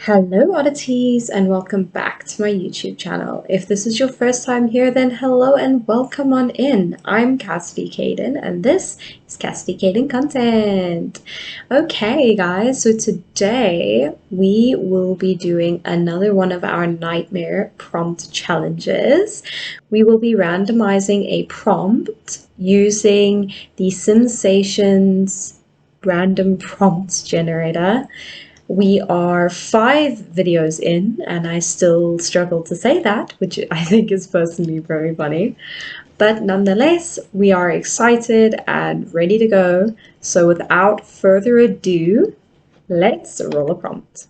Hello oddities and welcome back to my YouTube channel. If this is your first time here, then hello and welcome on in. I'm Cassidy Caden and this is Cassidy Caden Content. Okay guys, so today we will be doing another one of our nightmare prompt challenges. We will be randomizing a prompt using the Sensations random prompts generator. We are 5 videos in, and I still struggle to say that, which I think is personally very funny. But nonetheless, we are excited and ready to go. So without further ado, let's roll a prompt.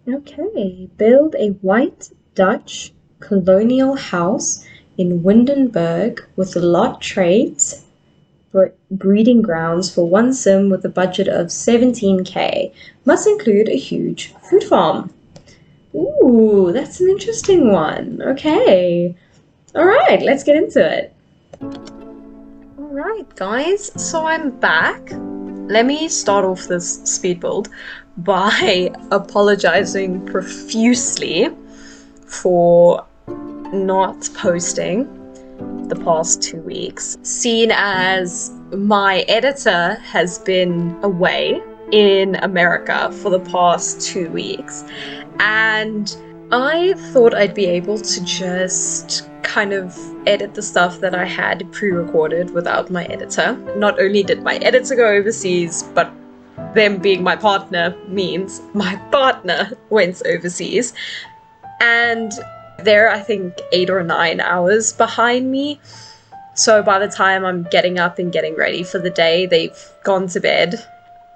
Okay, build a white Dutch colonial house in Windenburg with lot traits, breeding grounds for one sim with a budget of 17k. Must include a huge food farm. Ooh, that's an interesting one. Okay. Alright, let's get into it. Alright guys, so I'm back. Let me start off this speed build by apologizing profusely for not posting the past 2 weeks, seeing as my editor has been away in America for the past 2 weeks, and I thought I'd be able to just kind of edit the stuff that I had pre-recorded without my editor. Not only did my editor go overseas, but them being my partner means my partner went overseas, and they're, I think, 8 or 9 hours behind me. So by the time I'm getting up and getting ready for the day, they've gone to bed.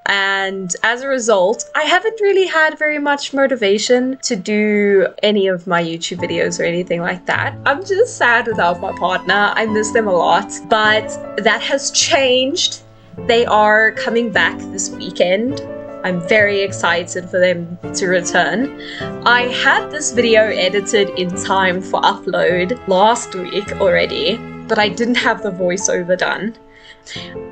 And as a result, I haven't really had very much motivation to do any of my YouTube videos or anything like that. I'm just sad without my partner. I miss them a lot, but that has changed. They are coming back this weekend. I'm very excited for them to return. I had this video edited in time for upload last week already, but I didn't have the voiceover done.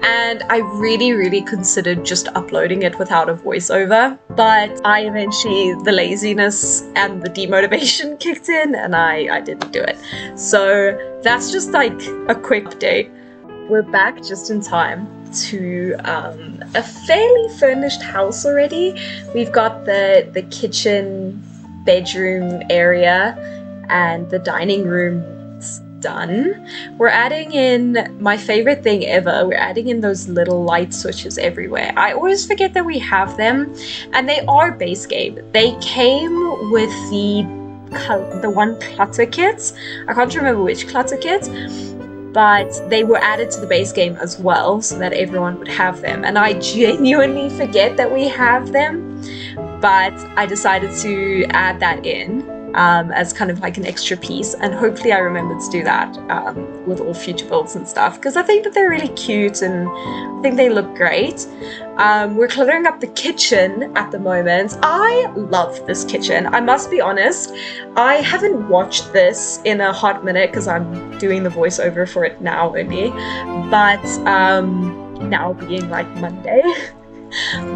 And I really considered just uploading it without a voiceover, but the laziness and the demotivation kicked in and I didn't do it. So that's just like a quick update. We're back just in time to a fairly furnished house already. We've got the kitchen, bedroom area, and the dining room done. We're adding in my favorite thing ever. We're adding in those little light switches everywhere. I always forget that we have them, and they are base game. They came with the one clutter kit. I can't remember which clutter kit, but they were added to the base game as well so that everyone would have them. And I genuinely forget that we have them, but I decided to add that in as kind of like an extra piece, and hopefully I remember to do that with all future builds and stuff, because I think that they're really cute and I think they look great. We're cluttering up the kitchen at the moment. I love this kitchen. I must be honest, I haven't watched this in a hot minute because I'm doing the voiceover for it now only, but now being like Monday.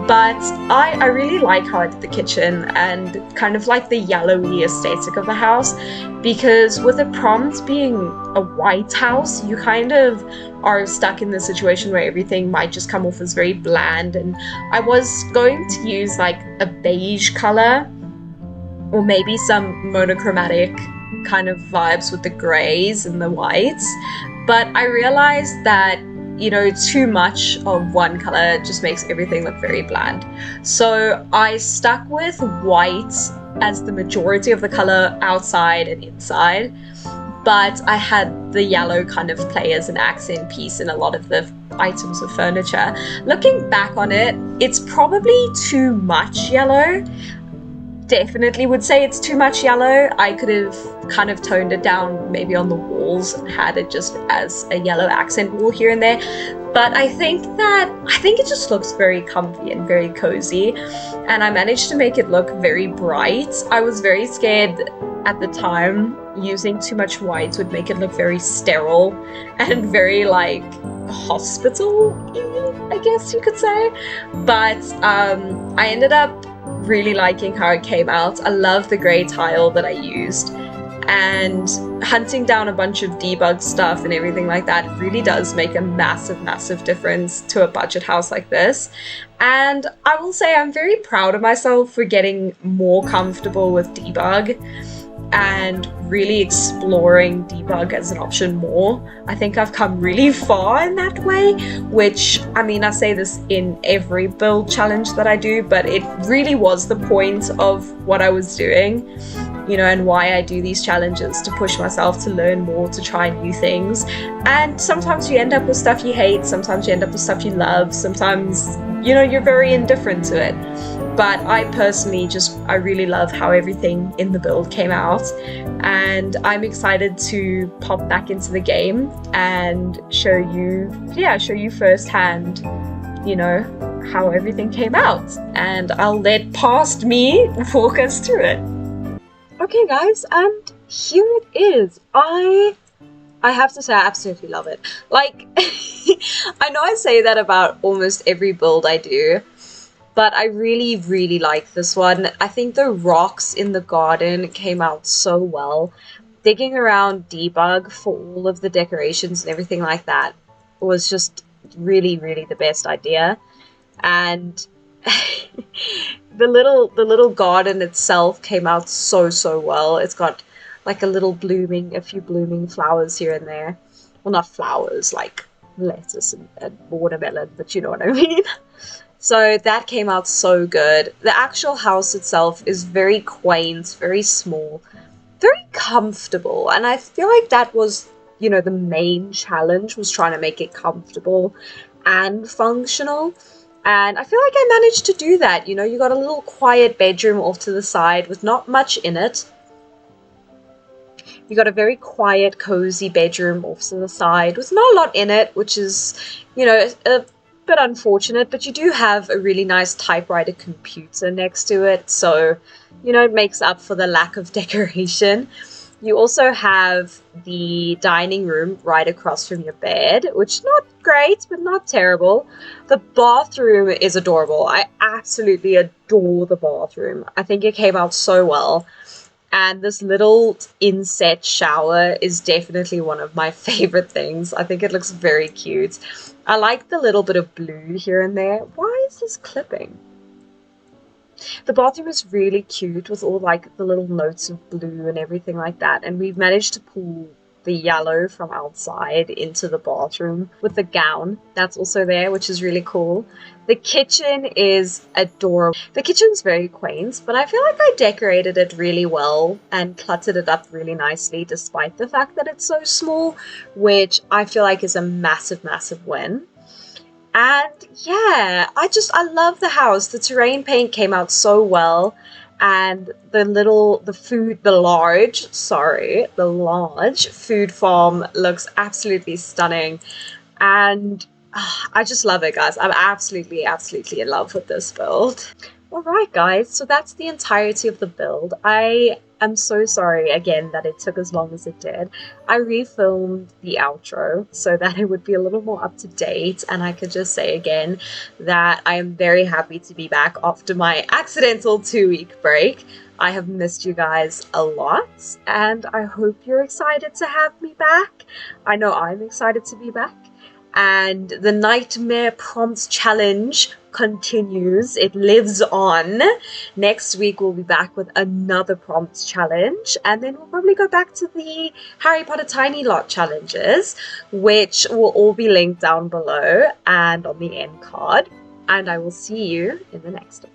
But I really like how I did the kitchen and kind of like the yellowy aesthetic of the house, because with a prompt being a white house, you kind of are stuck in the situation where everything might just come off as very bland, and I was going to use like a beige color or maybe some monochromatic kind of vibes with the grays and the whites, but I realized that, you know, too much of one color just makes everything look very bland. So I stuck with white as the majority of the color outside and inside, but I had the yellow kind of play as an accent piece in a lot of the items of furniture. Looking back on it, it's probably too much yellow. Definitely would say it's too much yellow. I could have kind of toned it down maybe on the walls and had it just as a yellow accent wall here and there, but I think it just looks very comfy and very cozy, and I managed to make it look very bright. I was very scared at the time using too much white would make it look very sterile and very like hospital-y, I guess you could say, but I ended up really liking how it came out. I love the grey tile that I used, and hunting down a bunch of debug stuff and everything like that really does make a massive difference to a budget house like this. And I will say I'm very proud of myself for getting more comfortable with debug and really exploring debug as an option more. I think I've come really far in that way, which, I mean, I say this in every build challenge that I do, but it really was the point of what I was doing, you know, and why I do these challenges, to push myself to learn more, to try new things. And sometimes you end up with stuff you hate, sometimes you end up with stuff you love, sometimes, you know, you're very indifferent to it. But I personally I really love how everything in the build came out, and I'm excited to pop back into the game and show you firsthand, you know, how everything came out. And I'll let past me walk us through it. Okay guys, and here it is. I have to say I absolutely love it. Like, I know I say that about almost every build I do, but I really like this one. I think the rocks in the garden came out so well. Digging around debug for all of the decorations and everything like that was just really the best idea. And the little garden itself came out so well. It's got like a few blooming flowers here and there. Well, not flowers, like lettuce and watermelon, but you know what I mean. So that came out so good. The actual house itself is very quaint, very small, very comfortable. And I feel like that was, you know, the main challenge, was trying to make it comfortable and functional. And I feel like I managed to do that. You know, you got a little quiet bedroom off to the side with not much in it. You got a very quiet, cozy bedroom off to the side with not a lot in it, which is, you know, a bit unfortunate, but you do have a really nice typewriter computer next to it, so, you know, it makes up for the lack of decoration. You also have the dining room right across from your bed, which is not great, but not terrible. The bathroom is adorable. I absolutely adore the bathroom. I think it came out so well. And this little inset shower is definitely one of my favorite things. I think it looks very cute. I like the little bit of blue here and there. Why is this clipping? The bathroom is really cute with all like the little notes of blue and everything like that. And we've managed to pull the yellow from outside into the bathroom with the gown that's also there, which is really cool. The kitchen is adorable. The kitchen's very quaint, but I feel like I decorated it really well and cluttered it up really nicely despite the fact that it's so small, which I feel like is a massive win. And yeah, I love the house. The terrain paint came out so well. And the large food farm looks absolutely stunning. And I just love it, guys. I'm absolutely in love with this build. Alright guys, so that's the entirety of the build. I am so sorry again that it took as long as it did. I refilmed the outro so that it would be a little more up to date, and I could just say again that I am very happy to be back after my accidental 2-week break. I have missed you guys a lot, and I hope you're excited to have me back. I know I'm excited to be back. And the Nightmare Prompts Challenge continues. It lives on. Next week we'll be back with another prompts challenge, and then we'll probably go back to the Harry Potter Tiny Lot challenges, which will all be linked down below and on the end card. And I will see you in the next one.